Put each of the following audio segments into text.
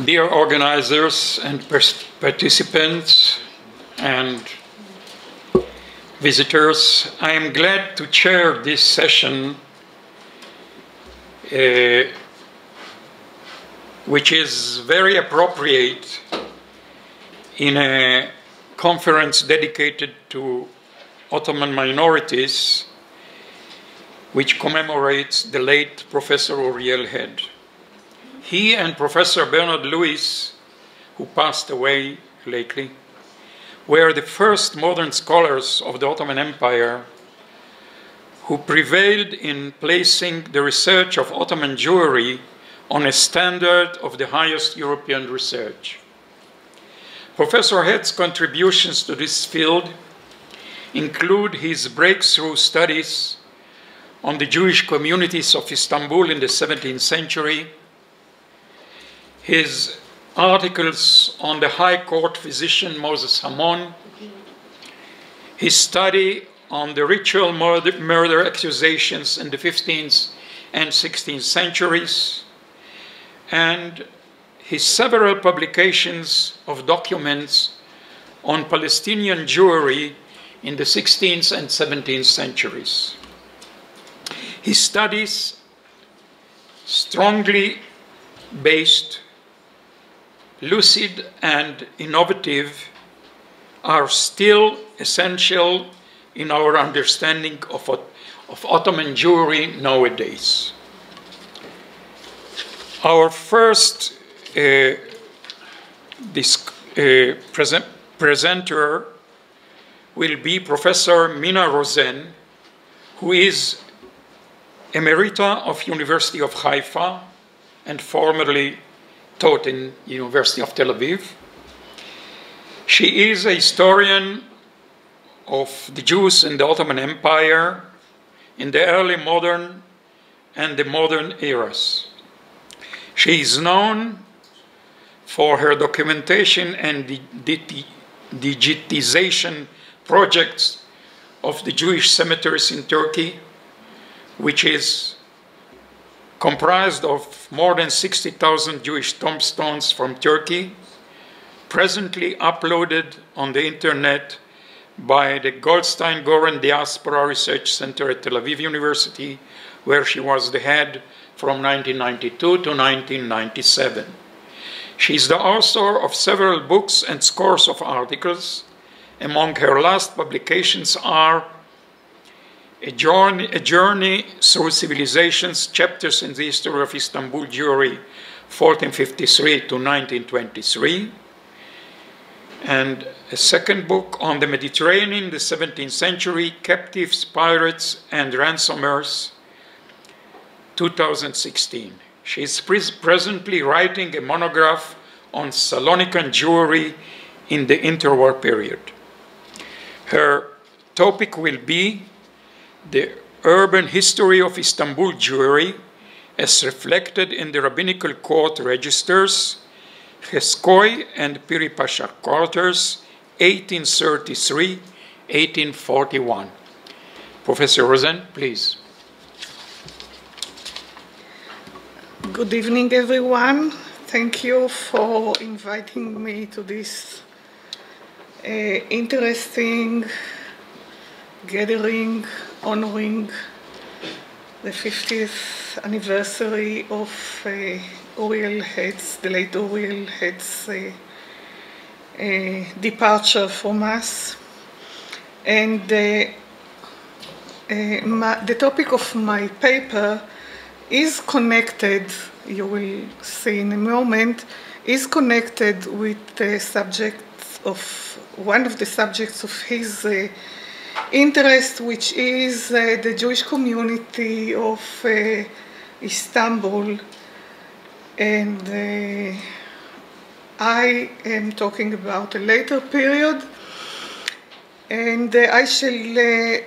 Dear organizers and participants and visitors, I am glad to chair this session, which is very appropriate in a conference dedicated to Ottoman minorities, which commemorates the late Professor Uriel head. He and Professor Bernard Lewis, who passed away lately, were the first modern scholars of the Ottoman Empire who prevailed in placing the research of Ottoman Jewry on a standard of the highest European research. Professor Head's contributions to this field include his breakthrough studies on the Jewish communities of Istanbul in the 17th century, his articles on the High Court physician Moses Hamon, his study on the ritual murder accusations in the 15th and 16th centuries, and his several publications of documents on Palestinian Jewry in the 16th and 17th centuries. His studies, strongly based, lucid and innovative, are still essential in our understanding of Ottoman Jewry nowadays. Our first presenter will be Professor Minna Rozen, who is Emerita of University of Haifa and formerly taught in University of Tel-Aviv. She is a historian of the Jews in the Ottoman Empire in the early modern and the modern eras. She is known for her documentation and digitization projects of the Jewish cemeteries in Turkey, which is comprised of more than 60,000 Jewish tombstones from Turkey, presently uploaded on the internet by the Goldstein-Goren Diaspora Research Center at Tel Aviv University, where she was the head from 1992 to 1997. She is the author of several books and scores of articles. Among her last publications are A Journey Through Civilizations, Chapters in the History of Istanbul Jewry, 1453 to 1923, and a second book on the Mediterranean in the 17th century, Captives, Pirates, and Ransomers, 2016. She is presently writing a monograph on Salonican Jewry in the interwar period. Her topic will be the urban history of Istanbul Jewry as reflected in the rabbinical court registers, Cheskoi and Piri Pasha quarters, 1833-1841. Professor Rozen, please. Good evening, everyone. Thank you for inviting me to this interesting gathering honoring the 50th anniversary of Uriel Head's, the late Uriel Head's departure from us. And the topic of my paper is connected, you will see in a moment, is connected with the subject of, one of the subjects of his interest, which is the Jewish community of Istanbul. And I am talking about a later period, and I shall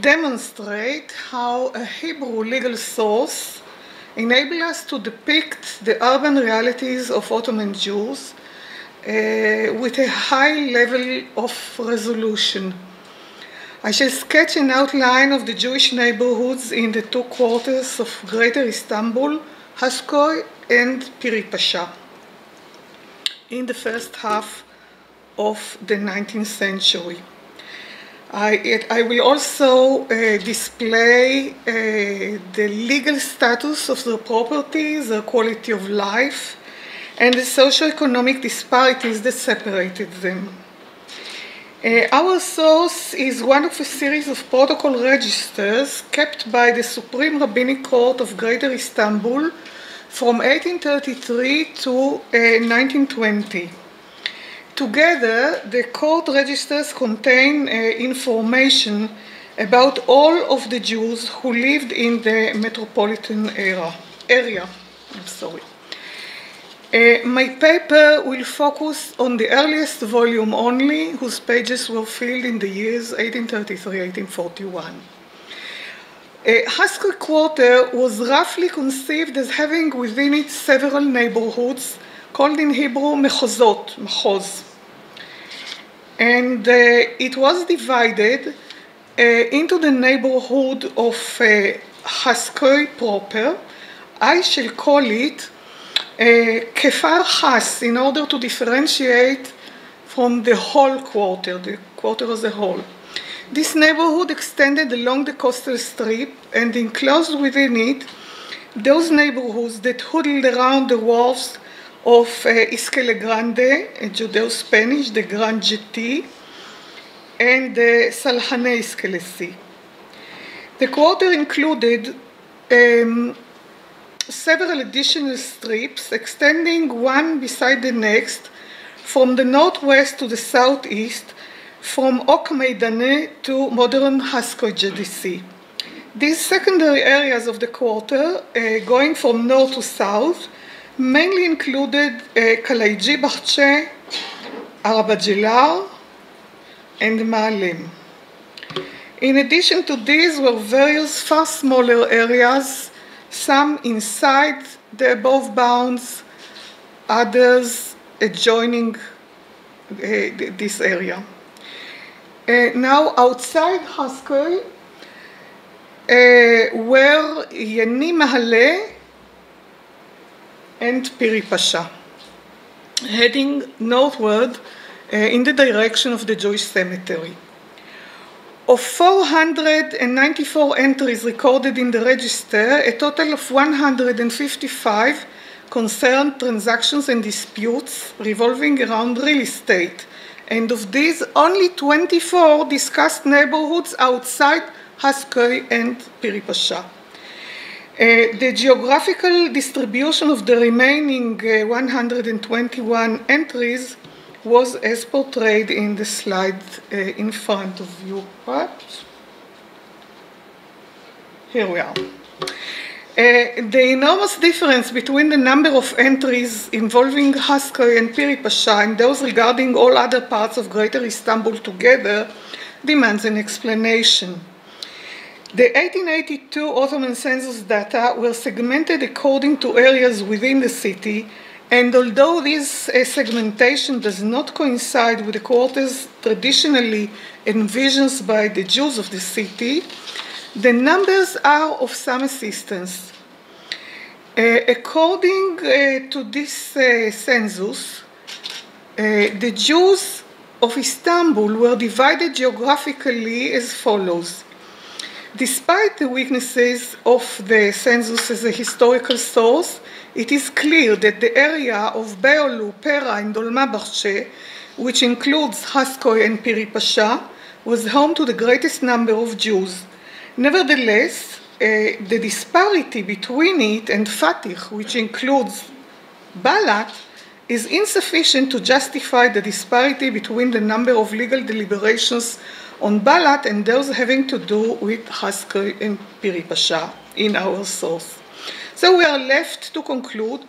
demonstrate how a Hebrew legal source enables us to depict the urban realities of Ottoman Jews with a high level of resolution. I shall sketch an outline of the Jewish neighborhoods in the two quarters of Greater Istanbul, Haskoi and Piri Pasha. in the first half of the 19th century. I will also display the legal status of the properties, the quality of life, and the socio-economic disparities that separated them. Our source is one of a series of protocol registers kept by the Supreme Rabbinic Court of Greater Istanbul from 1833 to 1920. Together, the court registers contain information about all of the Jews who lived in the metropolitan area. My paper will focus on the earliest volume only, whose pages were filled in the years 1833-1841. Haskell Quarter was roughly conceived as having within it several neighborhoods called in Hebrew mechozot, machoz. And it was divided into the neighborhood of Haskell proper. I shall call it Kefar Has, in order to differentiate from the whole quarter, the quarter as a whole. This neighborhood extended along the coastal strip and enclosed within it those neighborhoods that huddled around the wharves of Iskele Grande, Judeo-Spanish, the Grand Jetty, and the Salhane Iskele Sea. The quarter included several additional strips extending one beside the next from the northwest to the southeast, from Ok Meidane to modern Haskoy JDC. These secondary areas of the quarter, going from north to south, mainly included Kalaiji Bakhche, Arabajilar, and Ma'alem. In addition to these were various far smaller areas, some inside the above bounds, others adjoining this area. Now, outside Haskell were Yeni Mahale and Piri Pasha, heading northward in the direction of the Jewish cemetery. Of 494 entries recorded in the register, a total of 155 concerned transactions and disputes revolving around real estate, and of these, only 24 discussed neighborhoods outside Haskell and Piri Pasha. The geographical distribution of the remaining 121 entries was as portrayed in the slide in front of you, perhaps. Here we are. The enormous difference between the number of entries involving Haskell and Piri Pasha and those regarding all other parts of Greater Istanbul together demands an explanation. The 1882 Ottoman census data were segmented according to areas within the city, and although this segmentation does not coincide with the quarters traditionally envisioned by the Jews of the city, the numbers are of some assistance. According to this census, the Jews of Istanbul were divided geographically as follows. Despite the weaknesses of the census as a historical source, it is clear that the area of Beolu, Pera, and Dolma Bakhche, which includes Haskoy and Piri Pasha, was home to the greatest number of Jews. Nevertheless, the disparity between it and Fatih, which includes Balat, is insufficient to justify the disparity between the number of legal deliberations on Balat and those having to do with Haskoy and Piri Pasha in our source. So we are left to conclude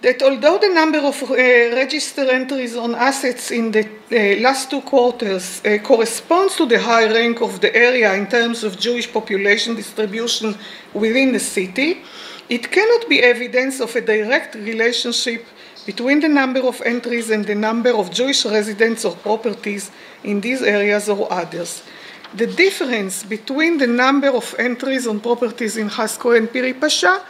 that although the number of register entries on assets in the last two quarters corresponds to the high rank of the area in terms of Jewish population distribution within the city, it cannot be evidence of a direct relationship between the number of entries and the number of Jewish residents or properties in these areas or others. The difference between the number of entries on properties in Haskoy and Piri Pasha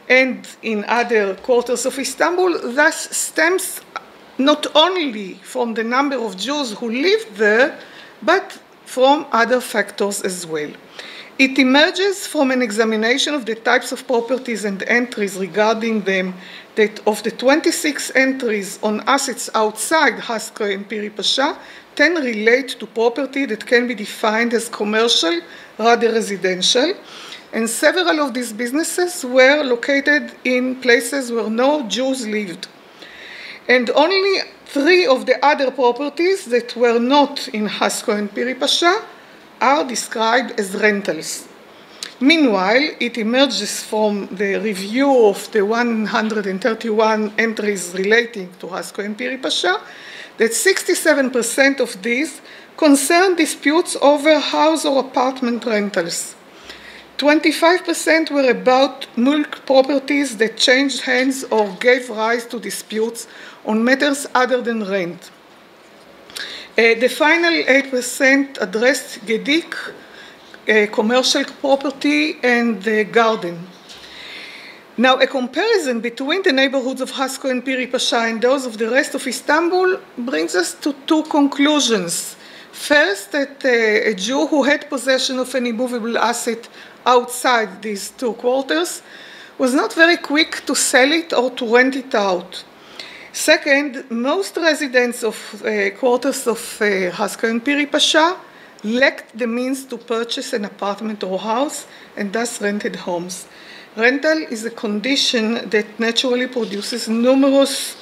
and in other quarters of Istanbul thus stems not only from the number of Jews who lived there, but from other factors as well. It emerges from an examination of the types of properties and entries regarding them, that of the 26 entries on assets outside Hasko and Piri Pasha, 10 relate to property that can be defined as commercial rather residential, and several of these businesses were located in places where no Jews lived. And only 3 of the other properties that were not in Hasko and Piri Pasha are described as rentals. Meanwhile, it emerges from the review of the 131 entries relating to Hasko and Piri Pasha that 67% of these concern disputes over house or apartment rentals. 25% were about mulk properties that changed hands or gave rise to disputes on matters other than rent. The final 8% addressed gedik, commercial property, and the garden. Now, a comparison between the neighborhoods of Hasko and Piri Pasha and those of the rest of Istanbul brings us to 2 conclusions. First, that a Jew who had possession of an immovable asset outside these 2 quarters was not very quick to sell it or to rent it out. Second, most residents of quarters of Hasko and Piri Pasha lacked the means to purchase an apartment or house and thus rented homes. Rental is a condition that naturally produces numerous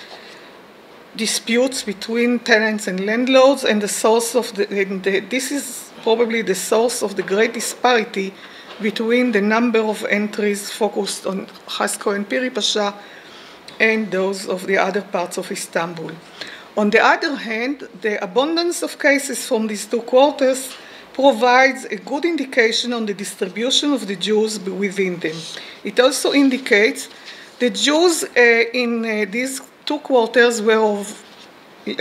disputes between tenants and landlords, and this is probably the source of the great disparity between the number of entries focused on Hasko and Piri Pasha and those of the other parts of Istanbul. On the other hand, the abundance of cases from these 2 quarters provides a good indication on the distribution of the Jews within them. It also indicates the Jews in these 2 quarters were of,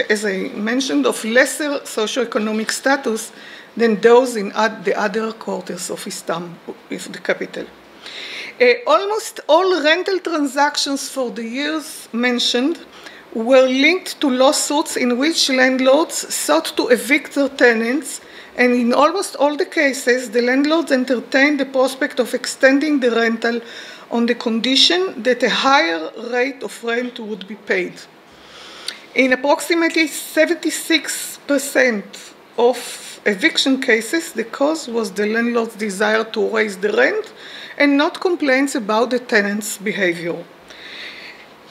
as I mentioned, of lesser socioeconomic status than those in the other quarters of Istanbul, the capital. Almost all rental transactions for the years mentioned were linked to lawsuits in which landlords sought to evict their tenants, and in almost all the cases, the landlords entertained the prospect of extending the rental on the condition that a higher rate of rent would be paid. In approximately 76% of eviction cases, the cause was the landlord's desire to raise the rent and not complaints about the tenant's behavior.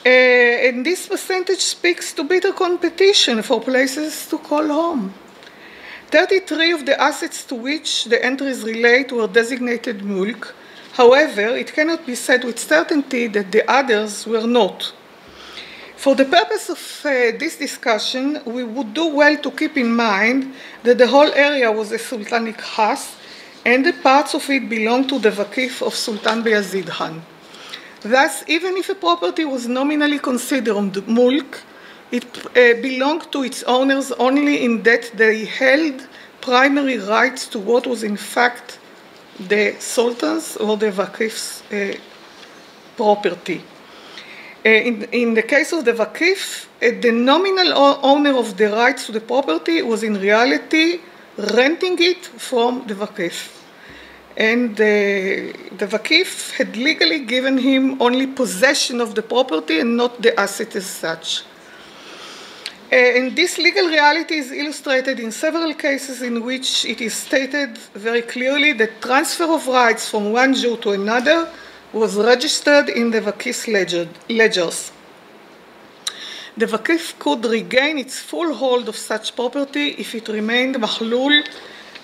And this percentage speaks to bitter competition for places to call home. 33 of the assets to which the entries relate were designated mulk. However, it cannot be said with certainty that the others were not. For the purpose of this discussion, we would do well to keep in mind that the whole area was a sultanic khas, and the parts of it belonged to the Vakif of Sultan Bayezid Khan. Thus, even if a property was nominally considered mulk, it belonged to its owners only in that they held primary rights to what was in fact the Sultan's or the Vakif's property. In the case of the Vakif, the nominal owner of the rights to the property was in reality renting it from the Vakif. And the Vakif had legally given him only possession of the property and not the asset as such. And this legal reality is illustrated in several cases in which it is stated very clearly that transfer of rights from one Jew to another was registered in the Vakif's ledgers. The Vakif could regain its full hold of such property if it remained mahlul,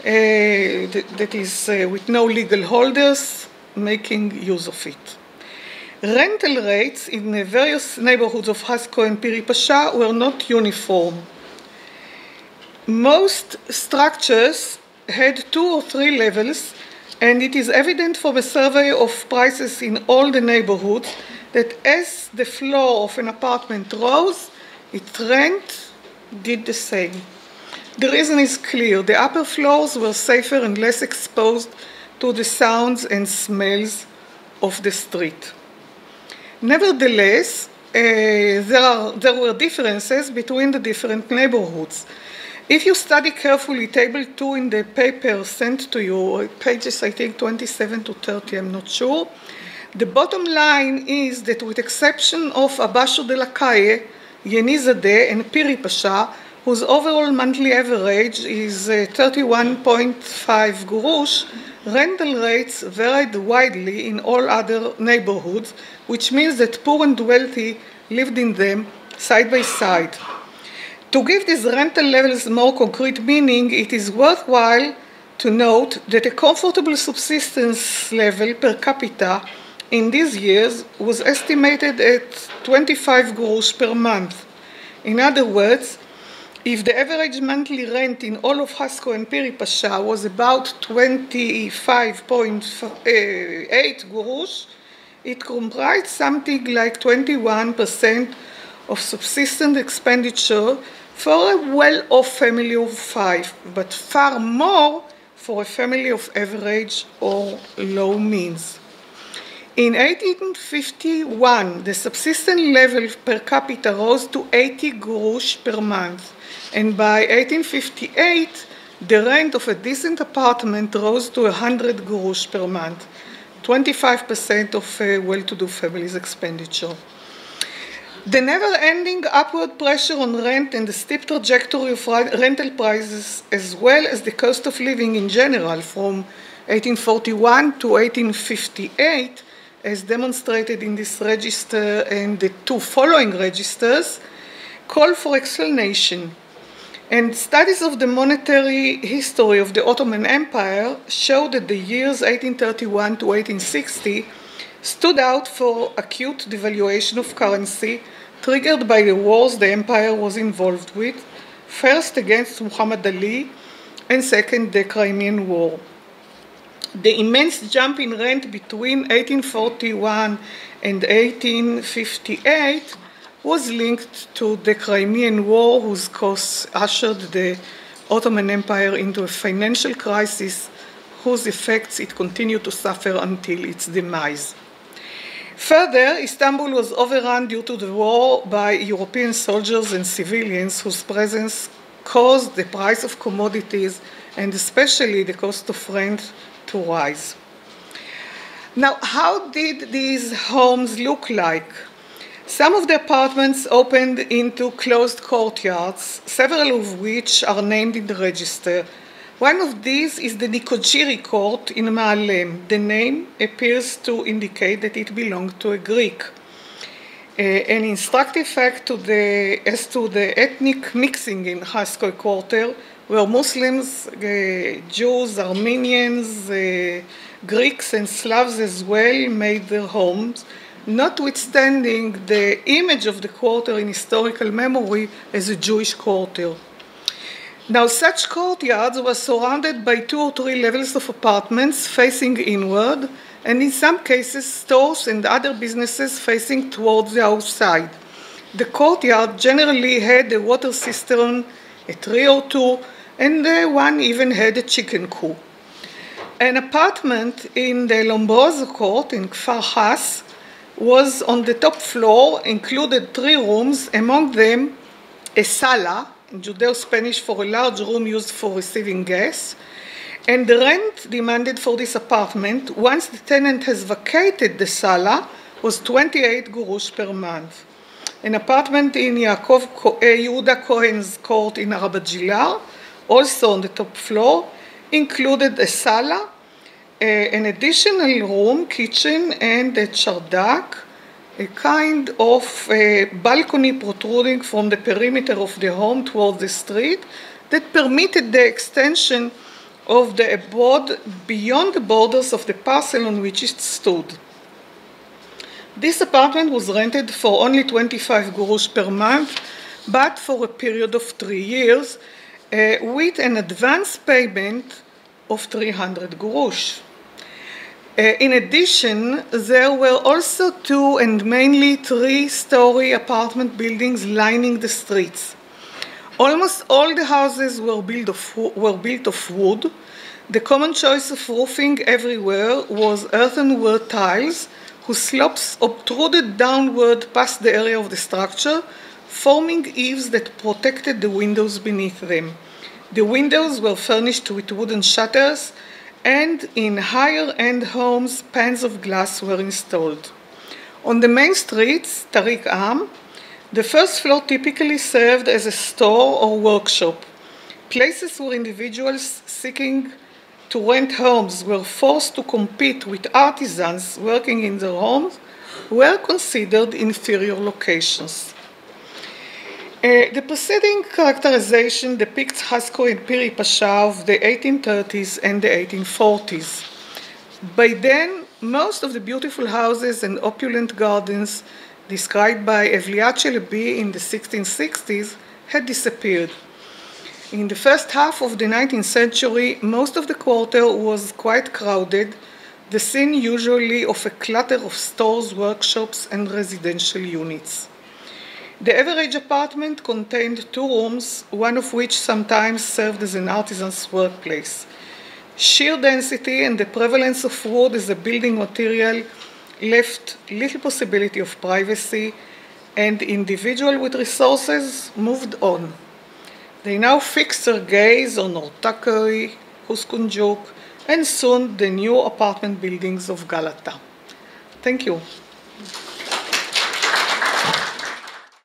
that is, with no legal holders making use of it. Rental rates in the various neighborhoods of Hasko and Piri Pasha were not uniform. Most structures had 2 or 3 levels, and it is evident from a survey of prices in all the neighborhoods that as the floor of an apartment rose, its rent did the same. The reason is clear. The upper floors were safer and less exposed to the sounds and smells of the street. Nevertheless, there were differences between the different neighborhoods. If you study carefully Table 2 in the paper sent to you, pages I think 27 to 30, I'm not sure, the bottom line is that with exception of Abasho de la Calle, Yenizadeh, and Piri Pasha, whose overall monthly average is 31.5 gurush, rental rates varied widely in all other neighborhoods, which means that poor and wealthy lived in them side by side. To give these rental levels more concrete meaning, it is worthwhile to note that a comfortable subsistence level per capita in these years was estimated at 25 grosz per month. In other words, if the average monthly rent in all of Hasko and Piri Pasha was about 25.8 grosz, it comprised something like 21% of subsistence expenditure for a well-off family of 5, but far more for a family of average or low means. In 1851, the subsistence level per capita rose to 80 grosz per month, and by 1858, the rent of a decent apartment rose to 100 grosz per month, 25% of a well-to-do family's expenditure. The never-ending upward pressure on rent and the steep trajectory of rental prices, as well as the cost of living in general from 1841 to 1858, as demonstrated in this register and the 2 following registers, call for explanation. And studies of the monetary history of the Ottoman Empire show that the years 1831 to 1860 stood out for acute devaluation of currency triggered by the wars the empire was involved with, first against Muhammad Ali and second the Crimean War. The immense jump in rent between 1841 and 1858 was linked to the Crimean War, whose costs ushered the Ottoman Empire into a financial crisis whose effects it continued to suffer until its demise. Further, Istanbul was overrun due to the war by European soldiers and civilians whose presence caused the price of commodities and especially the cost of rent to rise. Now, how did these homes look like? Some of the apartments opened into closed courtyards, several of which are named in the register. One of these is the Nicochiri court in Ma'alem. The name appears to indicate that it belonged to a Greek. An instructive fact as to the ethnic mixing in Haskoi quarter, where Muslims, Jews, Armenians, Greeks and Slavs as well made their homes, notwithstanding the image of the quarter in historical memory as a Jewish quarter. Now, such courtyards were surrounded by 2 or 3 levels of apartments facing inward, and in some cases stores and other businesses facing towards the outside. The courtyard generally had a water cistern, a tree or 2, and one even had a chicken coop. An apartment in the Lombroso court in Kfar Has was on the top floor, included 3 rooms, among them a sala, in Judeo-Spanish for a large room used for receiving guests, and the rent demanded for this apartment, once the tenant has vacated the sala, was 28 gurush per month. An apartment in Yehuda Cohen's court in Arabajilar, also on the top floor, included a sala, an additional room, kitchen, and a chardak, a kind of balcony protruding from the perimeter of the home towards the street that permitted the extension of the abode beyond the borders of the parcel on which it stood. This apartment was rented for only 25 gurush per month, but for a period of 3 years, with an advance payment of 300 gurush. In addition, there were also 2 and mainly 3-story apartment buildings lining the streets. Almost all the houses were built of wood. The common choice of roofing everywhere was earthenware tiles, whose slopes obtruded downward past the area of the structure, forming eaves that protected the windows beneath them. The windows were furnished with wooden shutters, and in higher-end homes, panes of glass were installed. On the main streets, Tariq Am, the first floor typically served as a store or workshop, places where individuals seeking to rent homes were forced to compete with artisans working in their homes were considered inferior locations. The preceding characterization depicts Hasko and Piri Pasha of the 1830s and the 1840s. By then, most of the beautiful houses and opulent gardens described by Evliat Chelebi in the 1660s had disappeared. In the first half of the 19th century, most of the quarter was quite crowded, the scene usually of a clutter of stores, workshops, and residential units. The average apartment contained 2 rooms, one of which sometimes served as an artisan's workplace. Sheer density and the prevalence of wood as a building material left little possibility of privacy, and individuals with resources moved on. They now fixed their gaze on Ortaköy, Huskunjuk, and soon the new apartment buildings of Galata. Thank you.